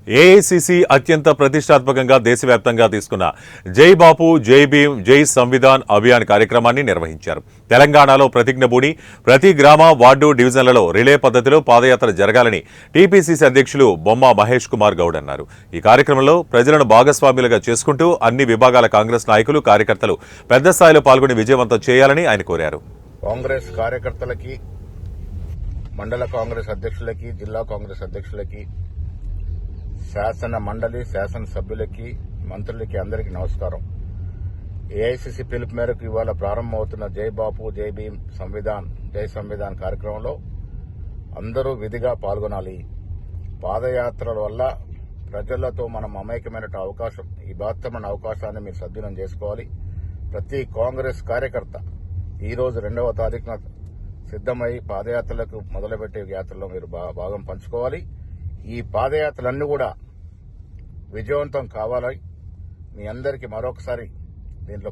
AICC అత్యంత ప్రతిష్టాత్మకంగా దేశవ్యాప్తంగా తీసుకున్న జై బాపు జై భీమ్ జై సంవిధాన్ అభియాన్ కార్యక్రమాన్ని నిర్వహించారు. తెలంగాణలో ప్రతిజ్ఞబూని ప్రతి గ్రామ వార్డు డివిజన్లలో రిలే పద్ధతిలో పాదయాత్ర జరగాలని టీపీసీసీ అధ్యక్షులు బొమ్మ మహేష్ కుమార్ గౌడ్ అన్నారు. ఈ కార్యక్రమంలో ప్రజలను భాగస్వాములుగా చేసుకుంటూ అన్ని విభాగాల కాంగ్రెస్ నాయకులు కార్యకర్తలు పెద్ద స్థాయిలో పాల్గొని విజయవంతం చేయాలని ఆయన కోరారు. కాంగ్రెస్ కార్యకర్తలకి, మండల కాంగ్రెస్ అధ్యక్షులకి, జిల్లా కాంగ్రెస్ అధ్యక్షులకి, శాసన మండలి శాసనసభ్యులకి, మంత్రులకి అందరికీ నమస్కారం. ఏఐసీసీ పిలుపు మేరకు ఇవాళ ప్రారంభమవుతున్న జై బాపు జై భీమ్ సంవిధాన్ జై సంవిధాన్ కార్యక్రమంలో అందరూ విధిగా పాల్గొనాలి. పాదయాత్రల వల్ల ప్రజలతో మనం అమైక్యమైన అవకాశం, ఈ బృహత్తమైన అవకాశాన్ని మీరు సద్వినియోగం చేసుకోవాలి. ప్రతి కాంగ్రెస్ కార్యకర్త ఈ రోజు 2వ తారీఖున సిద్దమై పాదయాత్రలకు మొదలుపెట్టే యాత్రలో మీరు భాగం పంచుకోవాలి. ఈ పాదయాత్రలన్నీ కూడా విజయవంతం కావాలి. మీ అందరికీ మరొకసారి దీంట్లో